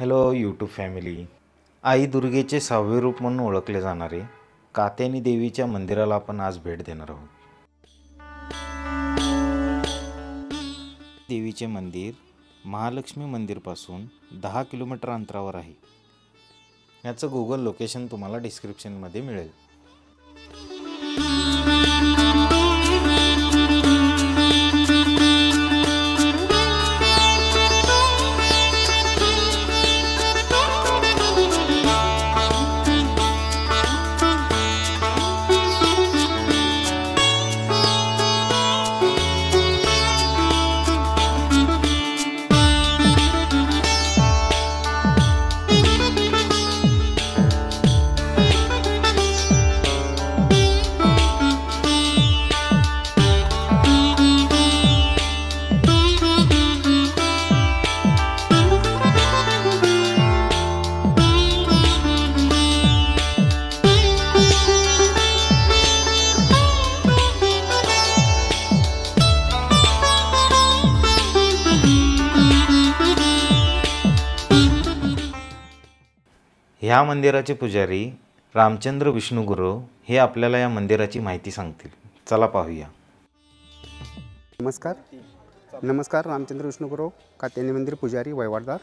Hello YouTube family. आई दुर्गेचे 6वे रूप म्हणून ओळखले जाणारे कात्यायनी देवीच्या मंदिराला आपण आज भेट देणार आहोत. देवीचे मंदिर महालक्ष्मी मंदिरपासून 10 किलोमीटर अंतरावर आहे. याचं गुगल लोकेशन तुम्हाला डिस्क्रिप्शनमध्ये मिळेल. ह्या मंदिराचे पुजारी रामचंद्र विष्णुगुरव हे आपल्याला या मंदिराची माहिती सांगतील. चला पाहूया. नमस्कार. रामचंद्र विष्णुगुरव, कात्यायनी मंदिर पुजारी, वैवाडदार.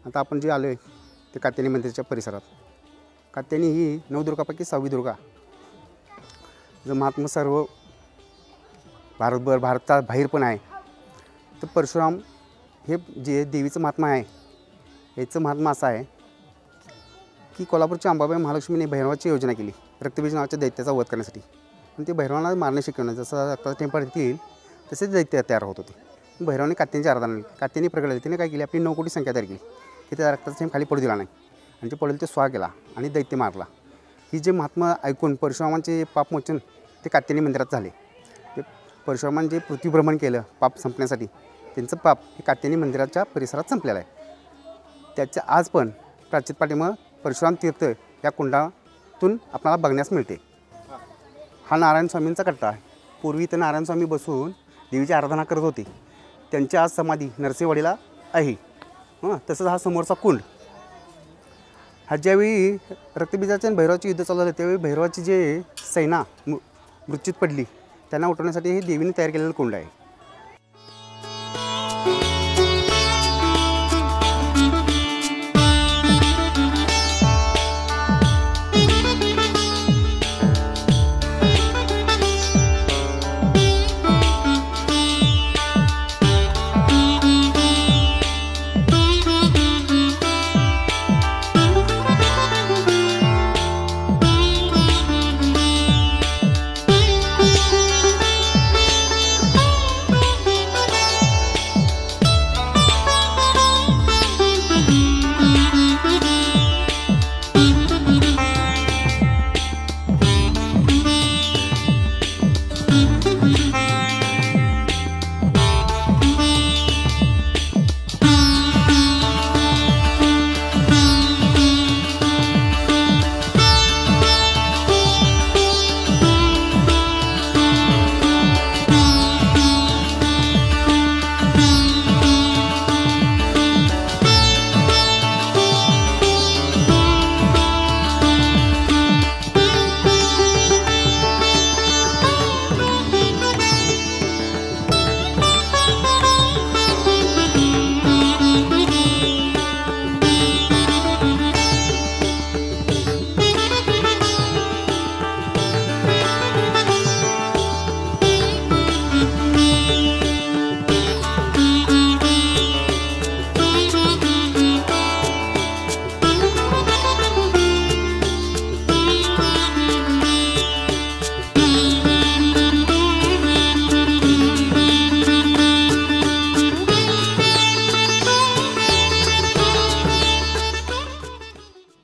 आता आपण जे आलो आहे ते कात्यायनी मंदिराच्या परिसरात. कात्यायनी ही नवदुर्गापैकी 6वी दुर्गा. जर महात्मा सर्व भारतात बाहेर पण आहे. तर परशुराम हे जे देवीचं महात्मा आहे, याचं महात्मा असं आहे की कोल्हापूरच्या अंबाबाई महालक्ष्मीने भैरवाची योजना केली रक्तबीज नावाच्या दैत्याचा वध करण्यासाठी. पण ते भैरवाला मारणे शिकवणं, जसं आता टेम्पर येईल तसेच दैत्य तयार होत होते. भैरवाने कात्यायनीची आराधना केली. कात्यायनी प्रगट तिने काय केली, आपली 9 कोटी संख्या तयार केली की त्या रक्ताचा थेंब खाली पडू दिला नाही आणि ते पडेल ते स्वाहा केला आणि दैत्य मारला. ही जे महात्मा ऐकून परशुरामांचे पापमोचन ते कात्यायनी मंदिरात झाले. ते परशुरामांनी जे पृथ्वीभ्रमण केलं पाप संपण्यासाठी, त्यांचं पाप हे कात्यायनी मंदिराच्या परिसरात संपलेलं आहे. त्याच्या आज पण प्राचित पाठीमागं परशुराम तीर्थ या कुंडातून आपल्याला बघण्यास मिळते. हा नारायण स्वामींचा कट्टा आहे. पूर्वी इथं नारायण स्वामी बसून देवीची आराधना करत होते. त्यांची आज समाधी नरसिंहवाडीला आहे. तसंच हा समोरचा कुंड हा ज्यावेळी रक्तबीजाचे आणि भैरवाचे युद्ध चालू झाले त्यावेळी भैरवाची जे सेना मृत्यूत पडली त्यांना उठवण्यासाठी हे देवीने तयार केलेलं कुंड आहे.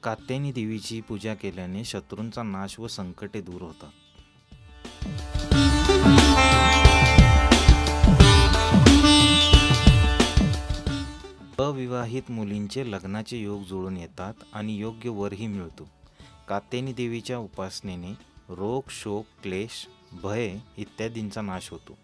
कात्यायनी देवीची पूजा केल्याने शत्रूंचा नाश व संकटे दूर होतात. अविवाहित मुलींचे लग्नाचे योग जुळून येतात आणि योग्य वरही मिळतो. कात्यायनी देवीच्या उपासनेने रोग, शोक, क्लेश, भय इत्यादींचा नाश होतो.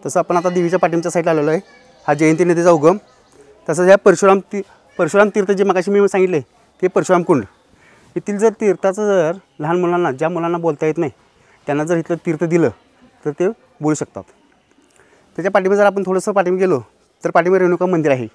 तसं आपण आता देवीच्या पाठीमागच्या साईडला आलेलो आहे. हा जयंती नदीचा उगम. तसंच ह्या परशुराम तीर्थ जे मगाशी मी सांगितले ते परशुराम कुंड. येथील जर तीर्थाचं जर लहान मुलांना, ज्या मुलांना बोलता येत नाही त्यांना जर इथलं तीर्थ दिलं तर ते बोलू शकतात. त्याच्या पाठीमागे जर आपण थोडंसं पाठीमागे गेलो तर पाठीमागे रेणुका मंदिर आहे.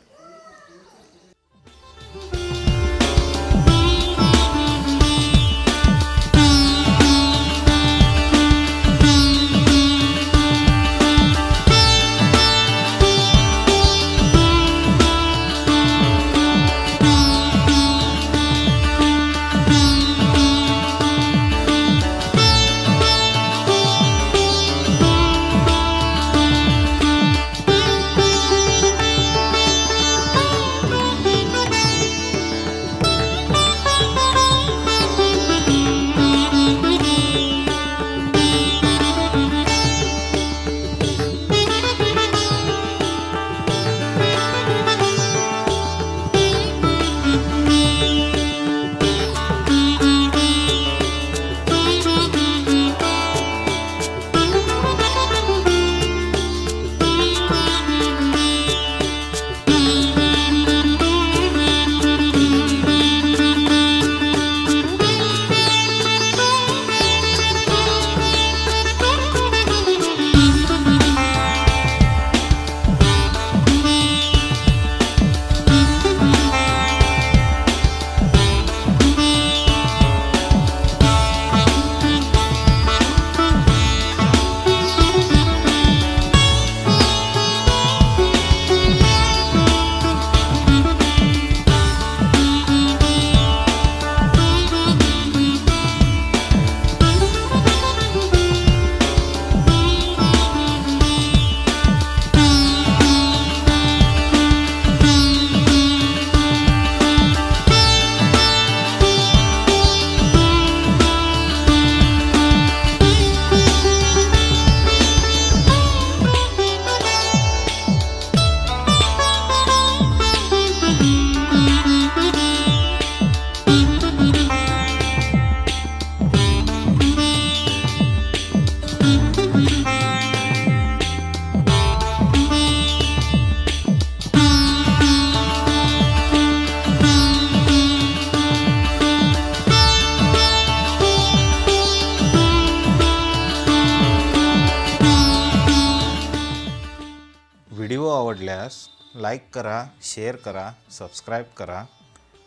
व्हिडिओ आवडल्यास लाईक करा, शेअर करा, सबस्क्राईब करा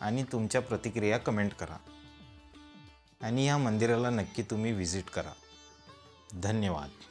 आणि तुमच्या प्रतिक्रिया कमेंट करा. आणि या मंदिराला नक्की तुम्ही व्हिजिट करा. धन्यवाद.